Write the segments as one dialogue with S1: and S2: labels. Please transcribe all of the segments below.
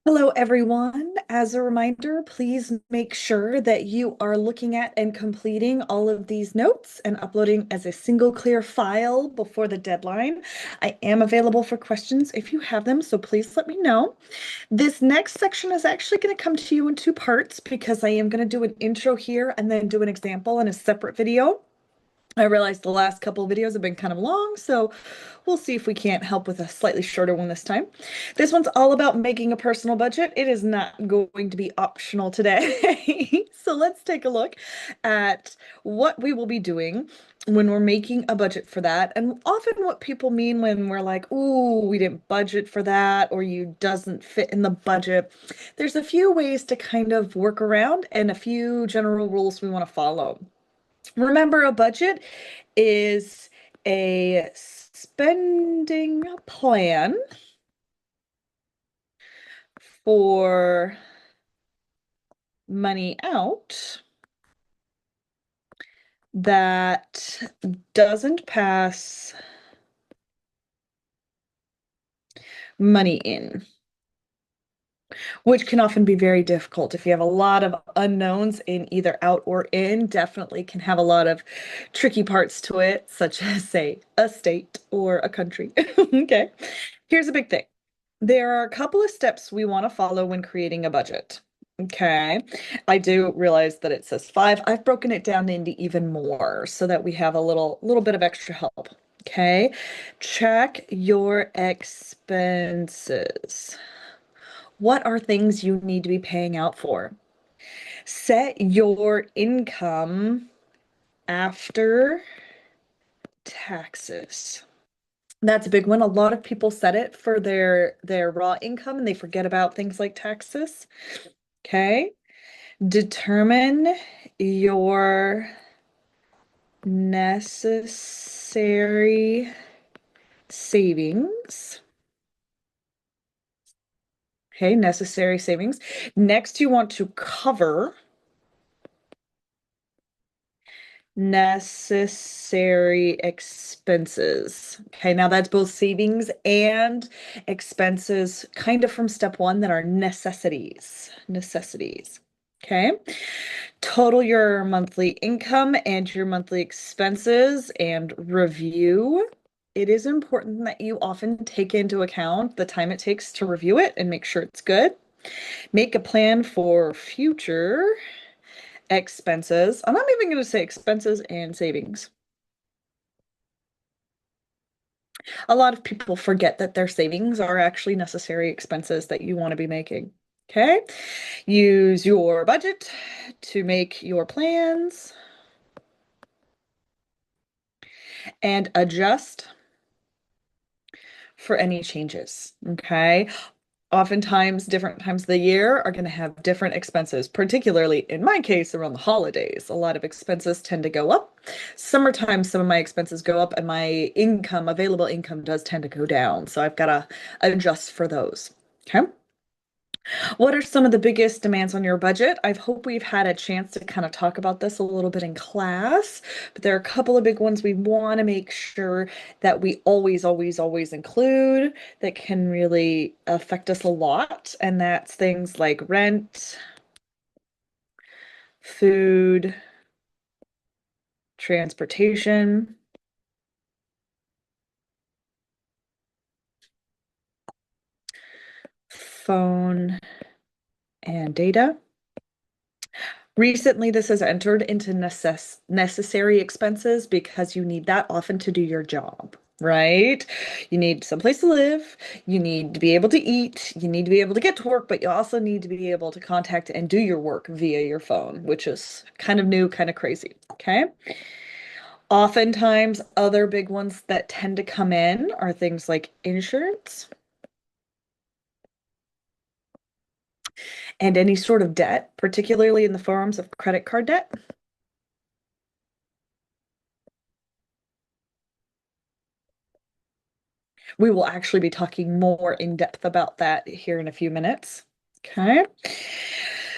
S1: Hello, everyone. As a reminder, please make sure that you are looking at and completing all of these notes and uploading as a single clear file before the deadline. I am available for questions if you have them, so please let me know. This next section is actually going to come to you in two parts because I am going to do an intro here and then do an example in a separate video. I realized the last couple of videos have been kind of long, so we'll see if we can't help with a slightly shorter one this time. This one's all about making a personal budget. It is not going to be optional today. So let's take a look at what we will be doing when we're making a budget for that, and often what people mean when we're like, ooh, we didn't budget for that, or you doesn't fit in the budget. There's a few ways to kind of work around and a few general rules we want to follow. Remember, a budget is a spending plan for money out that doesn't pass money in, which can often be very difficult. If you have a lot of unknowns in either out or in, definitely can have a lot of tricky parts to it, such as, say, a state or a country. Okay, here's a big thing. There are a couple of steps we want to follow when creating a budget. Okay, I do realize that it says five. I've broken it down into even more so that we have a little bit of extra help. Okay, check your expenses. What are things you need to be paying out for? Set your income after taxes. That's a big one. A lot of people set it for their raw income and they forget about things like taxes. Okay. Determine your necessary savings. Okay, necessary savings. Next, you want to cover necessary expenses. Okay, now that's both savings and expenses, kind of from step one, that are necessities. Necessities. Okay. Total your monthly income and your monthly expenses and review. It is important that you often take into account the time it takes to review it and make sure it's good. Make a plan for future expenses. I'm not even going to say expenses and savings. A lot of people forget that their savings are actually necessary expenses that you want to be making. Okay? Use your budget to make your plans and adjust for any changes. Okay? Oftentimes, different times of the year are going to have different expenses, particularly in my case around the holidays. A lot of expenses tend to go up. Summertime, some of my expenses go up, and my income, available income, does tend to go down. So I've got to adjust for those. Okay. What are some of the biggest demands on your budget? I hope we've had a chance to kind of talk about this a little bit in class, but there are a couple of big ones we want to make sure that we always include that can really affect us a lot. And that's things like rent, food, transportation, phone, and data. Recently, this has entered into necessary expenses because you need that often to do your job, right? You need someplace to live, you need to be able to eat, you need to be able to get to work, but you also need to be able to contact and do your work via your phone, which is kind of new, kind of crazy, okay? Oftentimes, other big ones that tend to come in are things like insurance and any sort of debt, particularly in the forms of credit card debt. We will actually be talking more in depth about that here in a few minutes. Okay.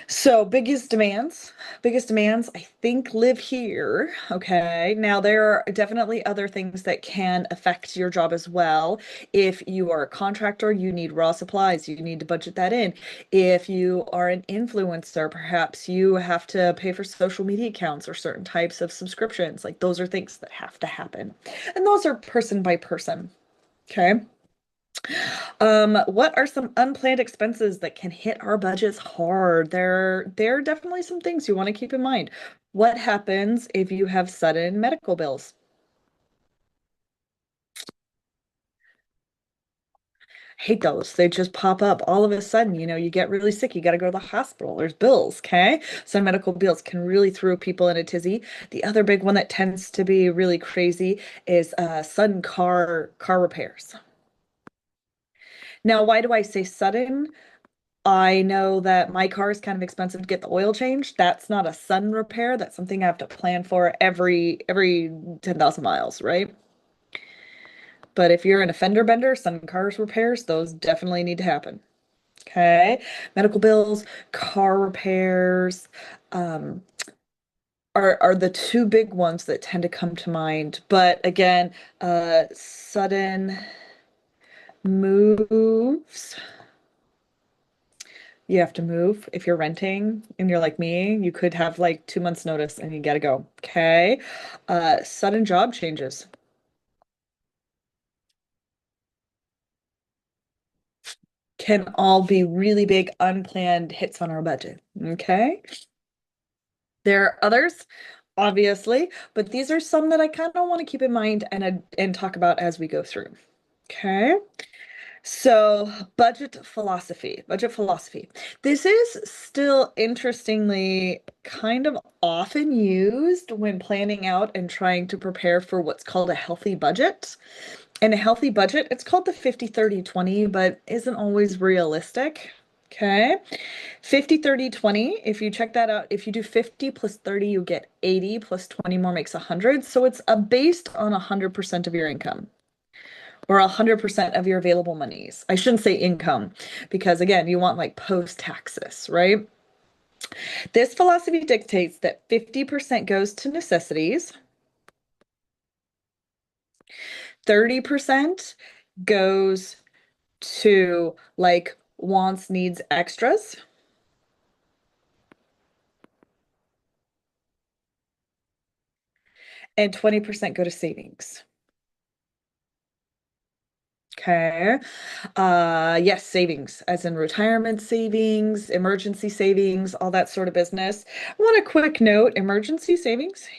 S1: So biggest demands, I think live here. Okay. Now there are definitely other things that can affect your job as well. If you are a contractor, you need raw supplies, you need to budget that in. If you are an influencer, perhaps you have to pay for social media accounts or certain types of subscriptions. Like those are things that have to happen. And those are person by person. Okay. What are some unplanned expenses that can hit our budgets hard? There are definitely some things you want to keep in mind. What happens if you have sudden medical bills? I hate those. They just pop up all of a sudden. You get really sick. You got to go to the hospital. There's bills, okay? Some medical bills can really throw people in a tizzy. The other big one that tends to be really crazy is sudden car repairs. Now, why do I say sudden? I know that my car is kind of expensive to get the oil changed. That's not a sudden repair. That's something I have to plan for every 10,000 miles, right? But if you're in a fender bender, sudden cars repairs, those definitely need to happen. Okay. Medical bills, car repairs, um, are the two big ones that tend to come to mind. But again, sudden moves. You have to move. If you're renting and you're like me, you could have like 2 months notice and you gotta go. Okay. Sudden job changes can all be really big unplanned hits on our budget. Okay. There are others, obviously, but these are some that I kind of want to keep in mind and talk about as we go through. Okay. So, budget philosophy. This is still interestingly kind of often used when planning out and trying to prepare for what's called a healthy budget. And a healthy budget, it's called the 50/30/20, but isn't always realistic. Okay. 50/30/20, if you check that out, if you do 50 plus 30, you get 80 plus 20 more makes 100. So it's based on 100% of your income or 100% of your available monies. I shouldn't say income because, again, you want like post taxes, right? This philosophy dictates that 50% goes to necessities, 30% goes to like wants, needs, extras, and 20% go to savings. Okay. Yes, savings, as in retirement savings, emergency savings, all that sort of business. I want a quick note, emergency savings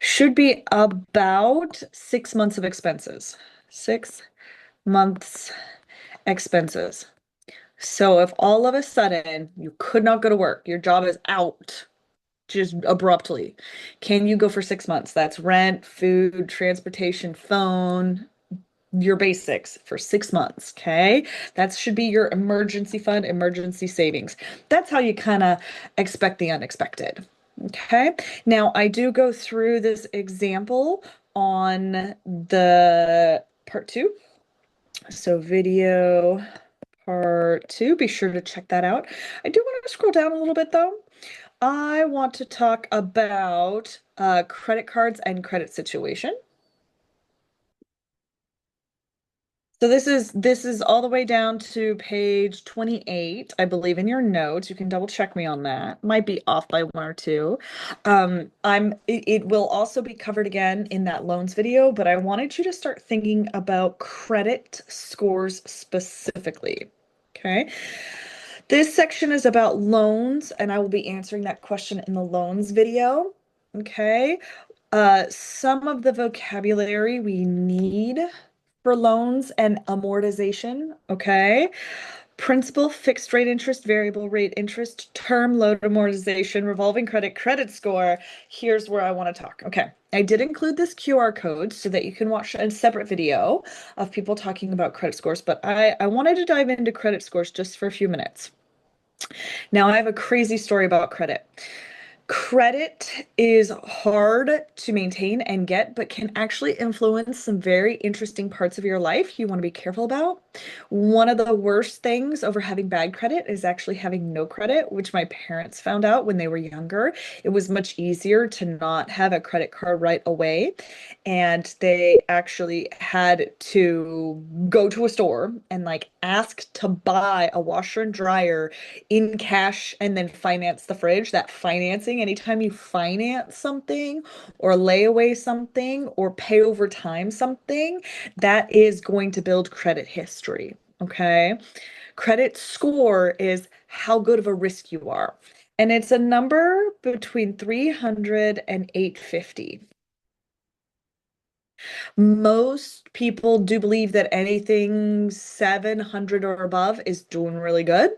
S1: should be about 6 months of expenses. 6 months expenses. So if all of a sudden you could not go to work, your job is out just abruptly, can you go for 6 months? That's rent, food, transportation, phone, your basics for 6 months. Okay. That should be your emergency fund, emergency savings. That's how you kind of expect the unexpected. Okay. Now, I do go through this example on the part two. So, video part two, be sure to check that out. I do want to scroll down a little bit though. I want to talk about credit cards and credit situation. So this is all the way down to page 28, I believe, in your notes. You can double check me on that. Might be off by one or two. It will also be covered again in that loans video, but I wanted you to start thinking about credit scores specifically. Okay. This section is about loans, and I will be answering that question in the loans video. Okay. Some of the vocabulary we need for loans and amortization, okay? Principal, fixed rate interest, variable rate interest, term loan amortization, revolving credit, credit score. Here's where I want to talk. Okay. I did include this QR code so that you can watch a separate video of people talking about credit scores, but I wanted to dive into credit scores just for a few minutes. Now, I have a crazy story about credit. Credit is hard to maintain and get, but can actually influence some very interesting parts of your life you want to be careful about. One of the worst things over having bad credit is actually having no credit, which my parents found out when they were younger. It was much easier to not have a credit card right away. And they actually had to go to a store and like ask to buy a washer and dryer in cash and then finance the fridge. That financing, anytime you finance something or lay away something or pay over time something, that is going to build credit history. Okay. Credit score is how good of a risk you are. And it's a number between 300 and 850. Most people do believe that anything 700 or above is doing really good.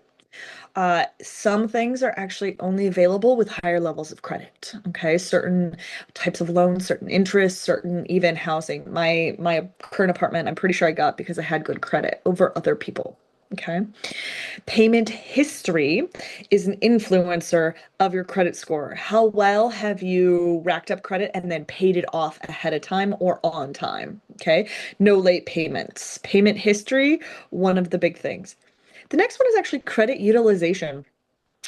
S1: Some things are actually only available with higher levels of credit. Okay, certain types of loans, certain interests, certain even housing. My current apartment, I'm pretty sure I got because I had good credit over other people. Okay. Payment history is an influencer of your credit score. How well have you racked up credit and then paid it off ahead of time or on time? Okay. No late payments. Payment history, one of the big things. The next one is actually credit utilization.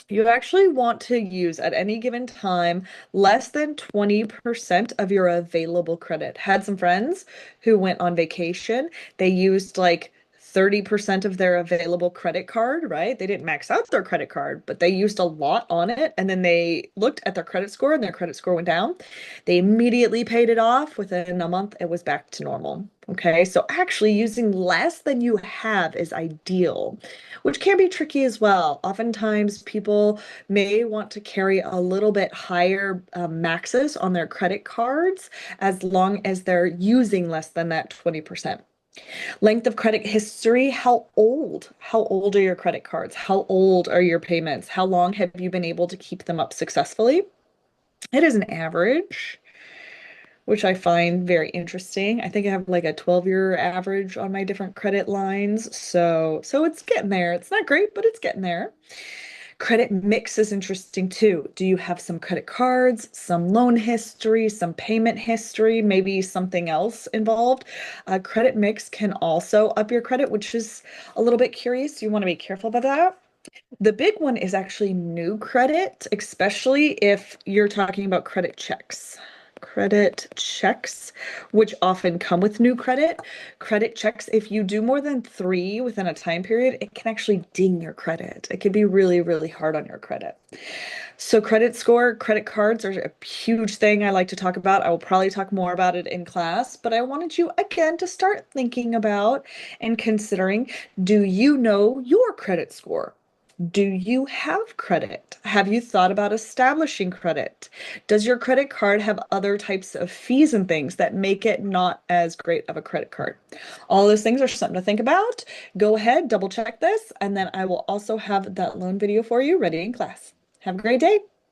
S1: You actually want to use at any given time less than 20% of your available credit. Had some friends who went on vacation. They used like 30% of their available credit card, right? They didn't max out their credit card, but they used a lot on it. And then they looked at their credit score and their credit score went down. They immediately paid it off. Within a month, it was back to normal. Okay. So actually using less than you have is ideal, which can be tricky as well. Oftentimes, people may want to carry a little bit higher maxes on their credit cards as long as they're using less than that 20%. Length of credit history, how old? How old are your credit cards? How old are your payments? How long have you been able to keep them up successfully? It is an average, which I find very interesting. I think I have like a 12-year average on my different credit lines. So it's getting there. It's not great, but it's getting there. Credit mix is interesting too. Do you have some credit cards, some loan history, some payment history, maybe something else involved? Credit mix can also up your credit, which is a little bit curious. You want to be careful about that. The big one is actually new credit, especially if you're talking about credit checks. Credit checks, which often come with new credit. Credit checks, if you do more than three within a time period, it can actually ding your credit. It can be really, really hard on your credit. So, credit score, credit cards are a huge thing I like to talk about. I will probably talk more about it in class, but I wanted you again to start thinking about and considering, do you know your credit score? Do you have credit? Have you thought about establishing credit? Does your credit card have other types of fees and things that make it not as great of a credit card? All those things are something to think about. Go ahead, double check this, and then I will also have that loan video for you ready in class. Have a great day.